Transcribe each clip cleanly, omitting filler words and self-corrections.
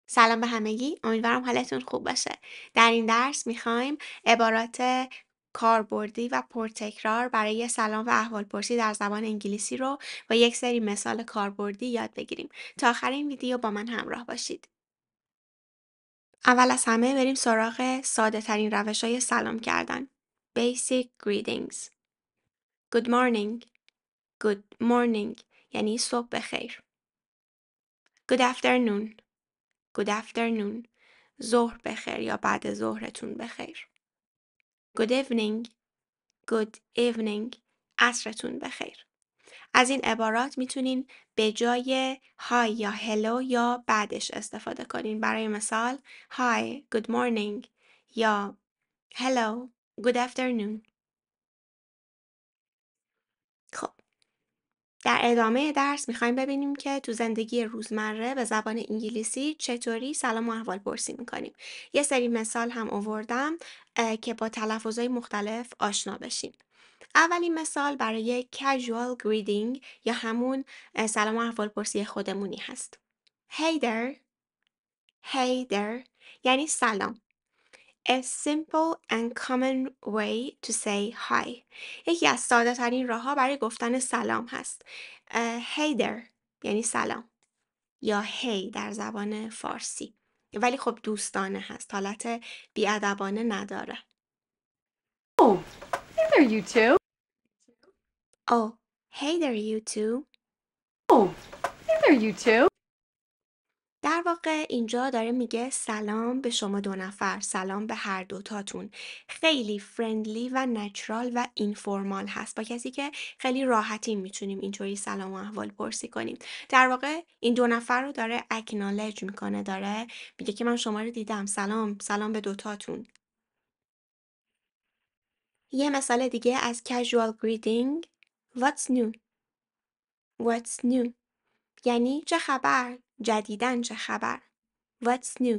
سلام به همگی، امیدوارم حالتون خوب باشه. در این درس میخوایم عبارات کاربردی و پرتکرار برای سلام و احوالپرسی در زبان انگلیسی رو با یک سری مثال کاربردی یاد بگیریم. تا آخر این ویدیو با من همراه باشید. اول از همه بریم سراغ ساده ترین روش های سلام کردن. Basic greetings. Good morning. Good morning. یعنی صبح بخیر. Good afternoon. Good afternoon. ظهر بخیر یا بعد ظهرتون بخیر. Good evening. Good evening. عصرتون بخیر. از این عبارات میتونین به جای های یا hello یا بعدش استفاده کنین. برای مثال Hi, good morning یا Hello, good afternoon. خب در ادامه درس میخوایم ببینیم که تو زندگی روزمره به زبان انگلیسی چطوری سلام و احوال پرسی میکنیم. یه سری مثال هم آوردم که با تلفظهای مختلف آشنا بشیم. اولین مثال برای casual greeting یا همون سلام و احوال پرسی خودمونی هست. Hey there. Hey there. یعنی سلام. A simple and common way to say hi. یکی از ساده ترین راه ها برای گفتن سلام هست. Hey there یعنی سلام یا hey در زبان فارسی. ولی خب دوستانه هست. حالت بی‌ادبانه نداره. Oh, hey there, you two. Oh, hey there you too. Oh, hey there, you two. در واقع اینجا داره میگه سلام به شما دو نفر، سلام به هر دوتاتون. خیلی فرندلی و نچرال و اینفورمال هست، با کسی که خیلی راحتی میتونیم اینطوری سلام و احوال پرسی کنیم. در واقع این دو نفر رو داره اکنالج میکنه، داره میگه که من شما رو دیدم، سلام به دوتاتون. یه مثال دیگه از casual greeting. What's new? What's new? یعنی چه خبر؟ جدیداً چه خبر؟ What's new?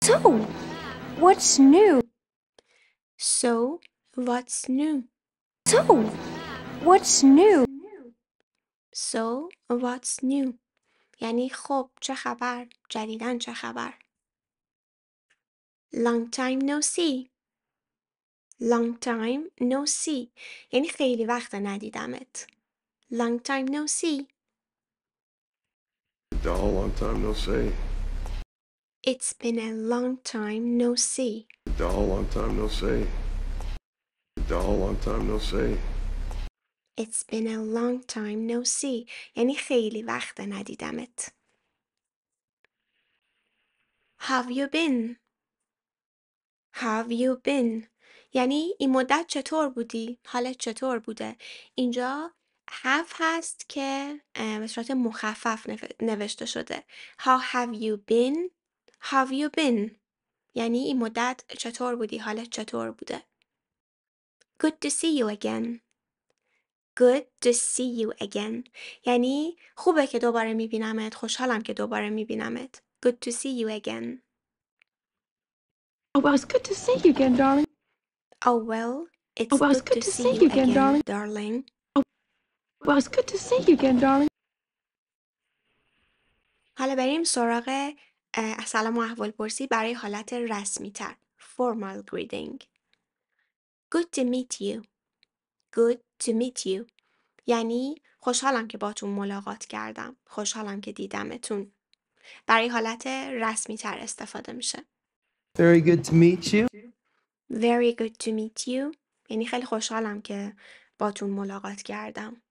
So, what's new? So, what's new? So, what's new? So, what's new? یعنی خب چه خبر؟ جدیداً چه خبر؟ Long time no see. Long time no see. یعنی خیلی وقت ندیدمت. Long time no see. A long time no see. It's been a long time no see. A long time no see. A long time no see. It's been a long time no see. یعنی خیلی وقت ندیدمت. Have you been? Have you been? یعنی این مدت چطور بودی؟ حالت چطور بوده؟ اینجا have هست که به صورت مخفف نوشته شده. How have you been? Have you been? یعنی این مدت چطور بودی؟ حالت چطور بوده؟ Good to see you again. Good to see you again. یعنی خوبه که دوباره میبینمت. خوشحالم که دوباره میبینمت. Good to see you again. Oh, well, it's good to see you again, darling. Oh well, it's good to see you again, darling. Well, it's good to see you again, darling. حالا بریم سراغ سلام و احوالپرسی برای حالت رسمی تر. Formal greeting. Good to meet you. Good to meet you. یعنی خوشحالم که باتون ملاقات کردم. خوشحالم که دیدمتون. برای حالت رسمی تر استفاده میشه. Very good to meet you. Very good to meet you. یعنی خیلی خوشحالم که باتون ملاقات کردم.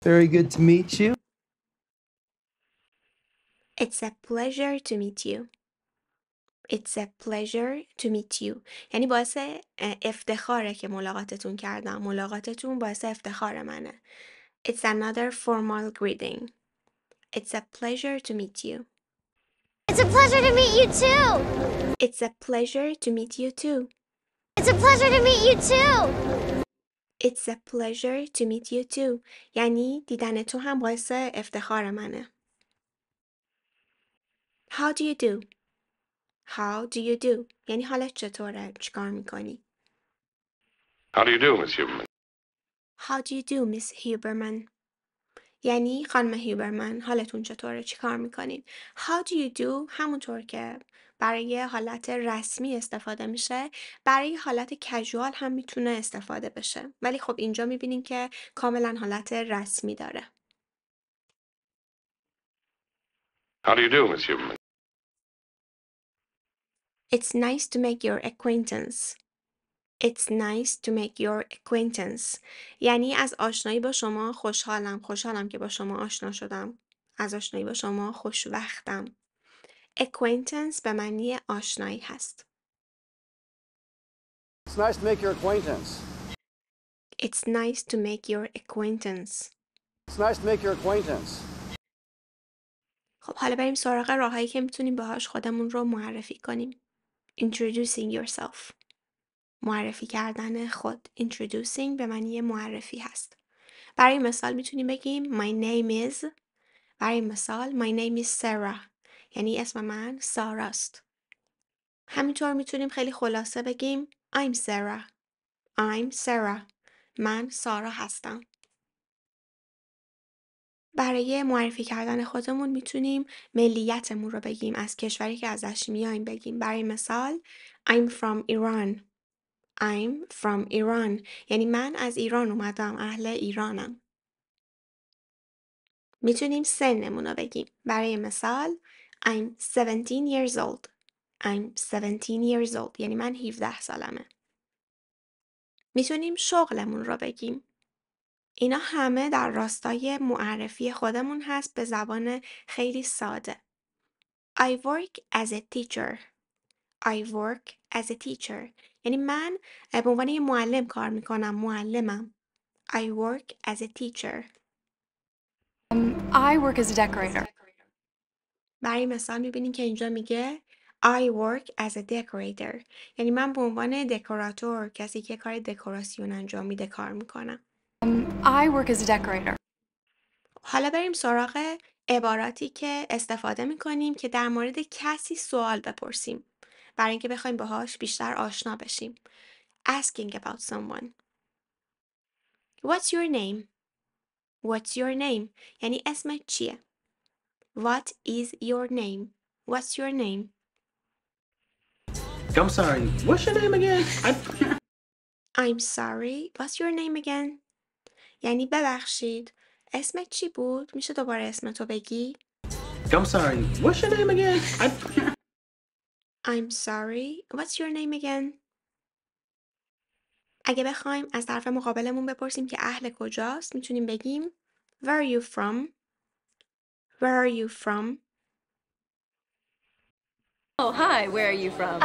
Very good to meet you. It's a pleasure to meet you. It's a pleasure to meet you. یعنی باعث افتخاره که ملاقاتتون کردم. ملاقاتتون باعث افتخار منه. It's another formal greeting. It's a pleasure to meet you. It's a pleasure to meet you too. It's a pleasure to meet you too. It's a pleasure to meet you too. It's a pleasure to meet you too. یعنی دیدن تو هم باعث افتخار منه. How do you do? How do you do? یعنی حالت چطوره؟ چیکار میکنی؟ How do you do, Miss Huberman? How do you do, Miss Huberman? یعنی خانم هیوبرمن حالتون چطوره؟ چی کار میکنین؟ How do you do همونطور که برای حالت رسمی استفاده میشه، برای حالت کژوال هم میتونه استفاده بشه. ولی خب اینجا میبینین که کاملا حالت رسمی داره. How do you do, Miss Huberman? It's nice to make your acquaintance. It's nice to make your acquaintance. یعنی از آشنایی با شما خوشحالم که با شما آشنا شدم. از آشنایی با شما خوشوقتم. acquaintance به معنی آشنایی هست. It's nice to make your acquaintance. It's nice to make your acquaintance. It's nice to make your acquaintance. خب حالا بریم سراغ راهایی که میتونیم باهاش خودمون رو معرفی کنیم. Introducing yourself. معرفی کردن خود. Introducing به معنی معرفی هست. برای مثال میتونیم بگیم My name is. برای مثال My name is Sarah. یعنی اسم من ساراست. همینطور میتونیم خیلی خلاصه بگیم I'm Sarah. I'm Sarah. من سارا هستم. برای معرفی کردن خودمون میتونیم ملیتمون رو بگیم، از کشوری که ازش میایم بگیم. برای مثال I'm from Iran. I'm from Iran. یعنی من از ایران اومدم، اهل ایرانم. میتونیم سنمون رو بگیم. برای مثال I'm 17 years old. I'm 17 years old. یعنی من 17 سالمه. میتونیم شغلمون رو بگیم. اینا همه در راستای معرفی خودمون هست به زبان خیلی ساده. I work as a teacher. I work as a teacher. یعنی من به عنوان یه معلم کار میکنم. معلمم. I work as a teacher. I work as a decorator. برای مثال میبینین که اینجا میگه I work as a decorator. یعنی من به عنوان دکوراتور، کسی که کار دکوراسیون انجام میده، کار میکنم. I work as a decorator. حالا بریم سراغ عباراتی که استفاده میکنیم که در مورد کسی سوال بپرسیم. برای اینکه بخوایم باهاش بیشتر آشنا بشیم. Asking about someone. What's your name? What's your name? یعنی اسمت چیه؟ What is your name? What's your name? I'm sorry. What's your name again? I'm sorry. What's your name again? یعنی ببخشید. اسمت چی بود؟ میشه دوباره اسمتو بگی؟ I'm sorry. What's your name again? I'm sorry. What's your name again? اگه بخوایم از طرف مقابلمون بپرسیم که اهل کجاست، میتونیم بگیم Where are you from? Where are you from? Oh, hi, where are you from?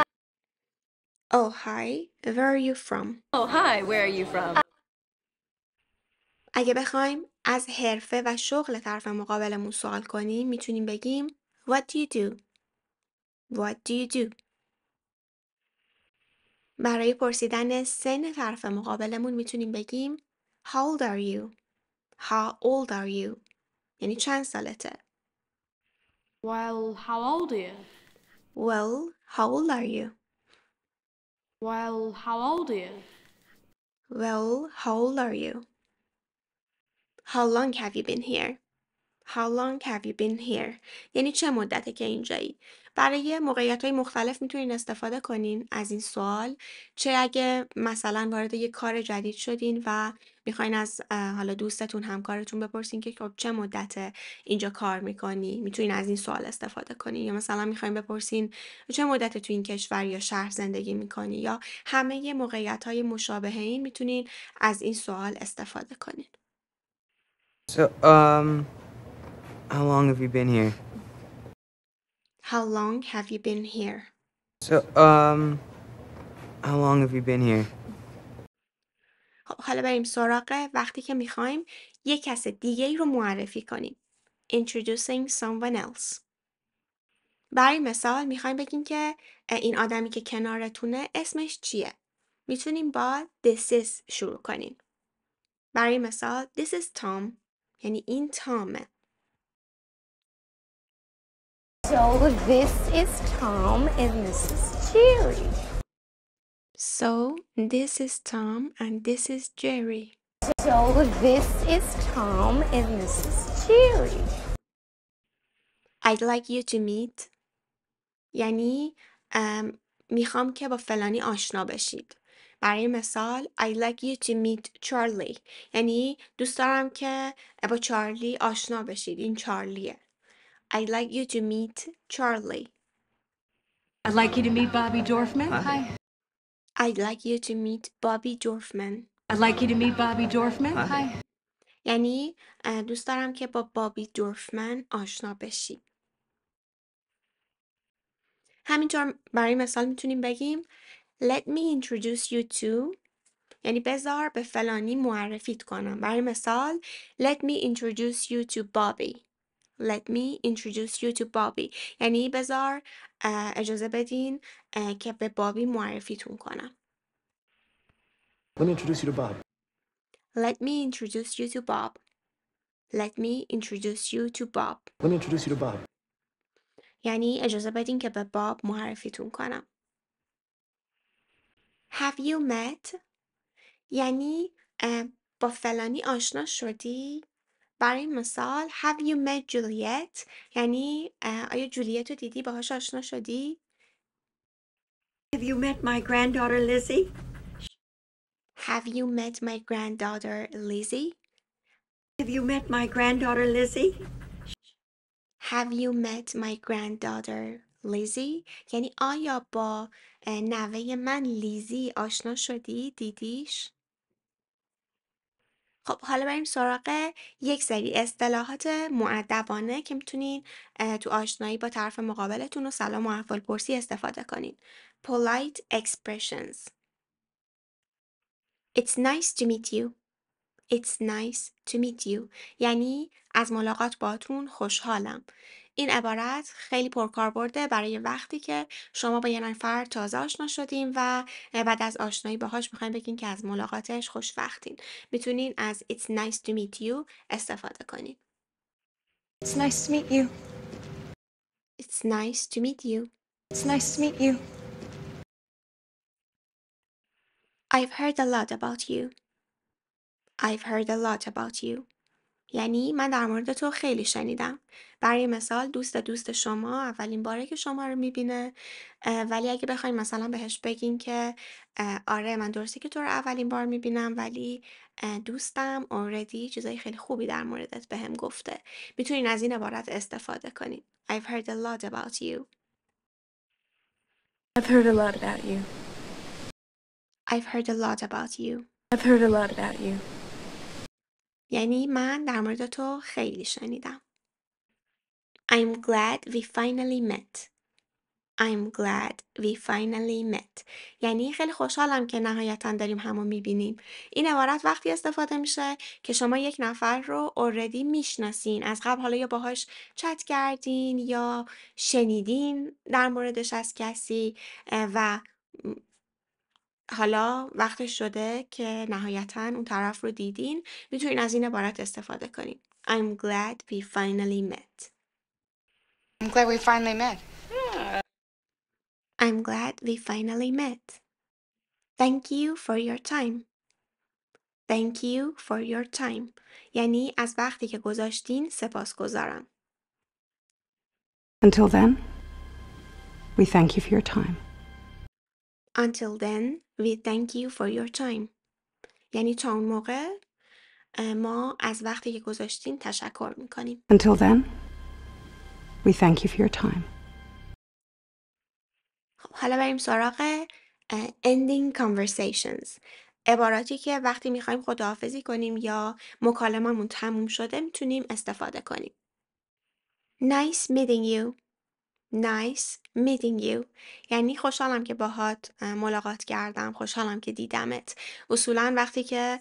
Oh, hi. Where are you from? Oh, hi, where are you from? اگه بخوایم از حرفه و شغل طرف مقابلمون سوال کنیم، میتونیم بگیم What do you do? What do you do? برای پرسیدن سن طرف مقابلمون میتونیم بگیم How old are you? How old are you? یعنی چند سالته؟ Well, how old are you? Well, how old are you? Well, how old are you? Well, how old are you? How long have you been here? How long have you been here? یعنی چه مدته که اینجایی؟ برای موقعیت‌های مختلف میتونین استفاده کنین از این سوال. چه اگه مثلا وارد یک کار جدید شدین و میخواین از حالا دوستتون، همکارتون بپرسین که خب چه مدته اینجا کار میکنی؟ میتونین از این سوال استفاده کنین. یا مثلا میخواین بپرسین چه مدت تو این کشور یا شهر زندگی میکنی؟ یا همه موقعیت‌های مشابه این میتونین از این سوال استفاده کنین. So, how long have you been here? How long have you been here? So, how long have you been here? خب حالا بریم سراغ وقتی که میخوایم یک کس دیگه ای رو معرفی کنیم. Introducing someone else. برای مثال میخوایم بگیم که این آدمی که کنارتونه اسمش چیه؟ میتونیم با this is شروع کنیم. برای مثال this is Tom. یعنی این تامه. So this is Tom and this is Jerry. So this is Tom and this is Jerry. So this is Tom and this is Jerry. I'd like you to meet یعنی میخوام که با فلانی آشنا بشید. برای مثال I'd like you to meet Charlie یعنی دوست دارم که با چارلی آشنا بشید. این چارلیه. I'd like you to meet Charlie. I'd like you to meet Bobby Dorfman. Hi. I'd like you to meet Bobby Dorfman. I'd like you to meet Bobby Dorfman. Hi. یعنی دوست دارم که با بابی دورفمن آشنا بشی. همینطور برای مثال میتونیم بگیم Let me introduce you to یعنی بذار به فلانی معرفیت کنم. برای مثال Let me introduce you to Bobby. Let me introduce you to Bobby یعنی بذار اجازه بدین که به بابی معرفیتون کنم. Let me introduce you to Bob. Let me introduce you to Bob. Let me introduce you to Bob. Let me introduce you to Bob. یعنی اجازه بدین که به باب معرفیتون کنم. Have you met؟ یعنی با فلانی آشنا شدی؟ برای مثال Have you met Juliet؟ یعنی آیا جولیت رو دیدی؟ باهاش آشنا شدی؟ Have you met my granddaughter Lizzie? Have you met my granddaughter Lizzie؟ Have you met my granddaughter Lizzie? Have you met my granddaughter Lizzie؟ یعنی آیا با نوه من لیزی آشنا شدی؟ دیدیش؟ خب حالا بریم سراغ یک سری اصطلاحات مؤدبانه که میتونین تو آشنایی با طرف مقابلتون و سلام و احوالپرسی استفاده کنین. Polite expressions. It's nice to meet you. It's nice to meet you. یعنی از ملاقات باهاتون خوشحالم. این عبارت خیلی پرکاربرده برای وقتی که شما با یه نفر تازه آشنا شدین و بعد از آشنایی باهاش میخواین بگین که از ملاقاتش خوشوقتین. میتونین از It's nice to meet you استفاده کنین. It's nice to meet you. It's nice to meet you. It's nice to meet you. I've heard a lot about you. I've heard a lot about you. یعنی من در مورد تو خیلی شنیدم. برای مثال دوست شما اولین باره که شما رو میبینه ولی اگه بخواین مثلا بهش بگین که آره من درسته که تو رو اولین بار میبینم ولی دوستم اوردی چیزای خیلی خوبی در موردت بهم گفته. میتونین از این عبارت استفاده کنین. I've heard a lot about you. I've heard a lot about you. I've heard a lot about you. I've heard a lot about you. یعنی من در مورد تو خیلی شنیدم. I'm glad we finally met. I'm glad we finally met. یعنی خیلی خوشحالم که نهایتاً داریم همو میبینیم. این عبارت وقتی استفاده میشه که شما یک نفر رو already میشناسین. از قبل حالا یا باهاش چت کردین یا شنیدین در موردش از کسی و حالا وقتش شده که نهایتاً اون طرف رو دیدین. میتونین از این عبارت استفاده کنین. I'm glad we finally met. I'm glad we finally met. I'm glad we finally met. Thank you for your time. Thank you for your time. یعنی از وقتی که گذاشتین سپاسگزارم. Until then, we thank you for your time. Until then, we thank you for your time. یعنی تا اون موقع ما از وقتی که گذاشتین تشکر میکنیم. Until then, we thank you for your time. خب حالا بریم سراغ ending conversations. عباراتی که وقتی میخوایم خداحافظی کنیم یا مکالممون تموم شده میتونیم استفاده کنیم. Nice meeting you. Nice meeting you. یعنی خوشحالم که باهات ملاقات کردم. خوشحالم که دیدمت. اصولا وقتی که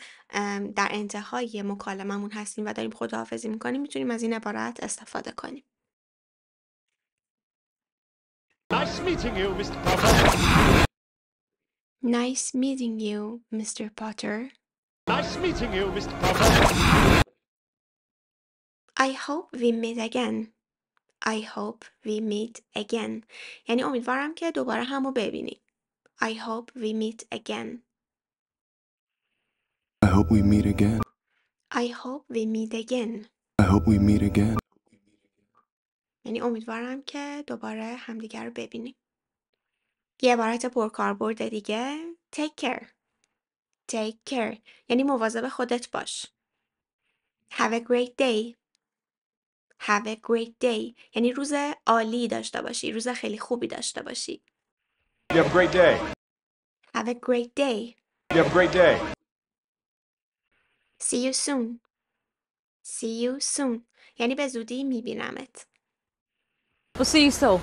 در انتهای مکالممون هستیم و داریم خداحافظی میکنیم میتونیم از این عبارت استفاده کنیم. Nice meeting you, Mr. Potter. Nice meeting you, Mr. Potter. Nice meeting you, Mr. Potter. I hope we meet again. I hope we meet again. یعنی امیدوارم که دوباره همو ببینیم. I hope we meet again. I hope we meet again. I hope we meet again. I hope we meet again. یعنی امیدوارم که دوباره همدیگر رو ببینیم. یه عبارت پرکاربرد دیگه take care. Take care یعنی مواظب خودت باش. Have a great day. Have a great day یعنی روز عالی داشته باشی، روز خیلی خوبی داشته باشی. You have a great day. Have a great day. You have a great day. See you soon. See you soon یعنی به زودی میبینمت. We'll see you soon.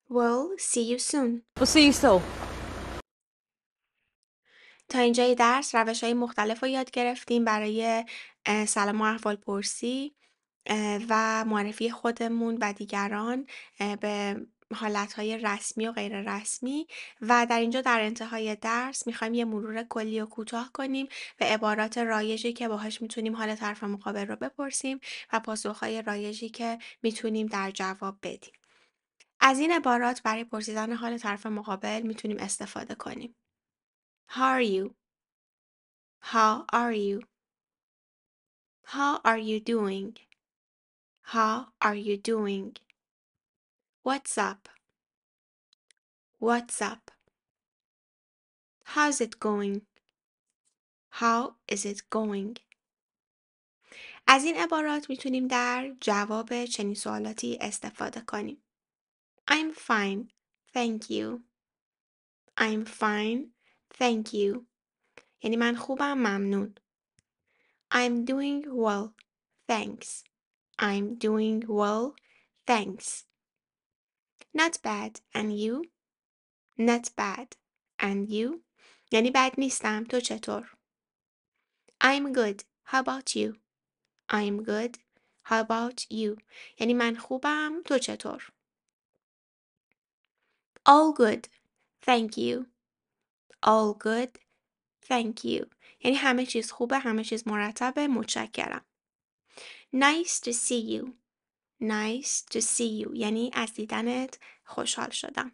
We'll see you soon. We'll see you soon. تا اینجای درس روش‌های مختلف رو یاد گرفتیم برای سلام و احوال پرسی و معرفی خودمون و دیگران به حالتهای رسمی و غیر رسمی و در اینجا در انتهای درس میخوایم یه مرور کلی و کوتاه کنیم به عبارات رایجی که باهاش میتونیم حال طرف مقابل رو بپرسیم و پاسخهای رایجی که میتونیم در جواب بدیم. از این عبارات برای پرسیدن حال طرف مقابل میتونیم استفاده کنیم. How are you? How are you? How are you doing? How are you doing? What's up? What's up? How's it going? How is it going? از این عبارات میتونیم در جواب چنین سوالاتی استفاده کنیم. I'm fine. Thank you. I'm fine. Thank you. یعنی من خوبم ممنون. I'm doing well. Thanks. I'm doing well. Thanks. Not bad. And you? Not bad. And you? یعنی بد نیستم. تو چطور؟ I'm good. How about you? I'm good. How about you? یعنی من خوبم. تو چطور؟ All good. Thank you. All good. Thank you. یعنی همه چیز خوبه. همه چیز مرتبه. متشکرم. Nice to see you. Nice to see you. یعنی از دیدنت خوشحال شدم.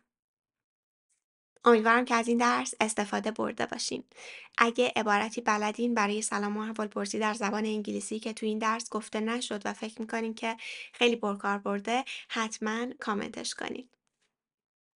امیدوارم که از این درس استفاده برده باشین. اگه عبارتی بلدین برای سلام و احوالپرسی در زبان انگلیسی که تو این درس گفته نشد و فکر میکنین که خیلی پرکاربرده، حتما کامنتش کنین.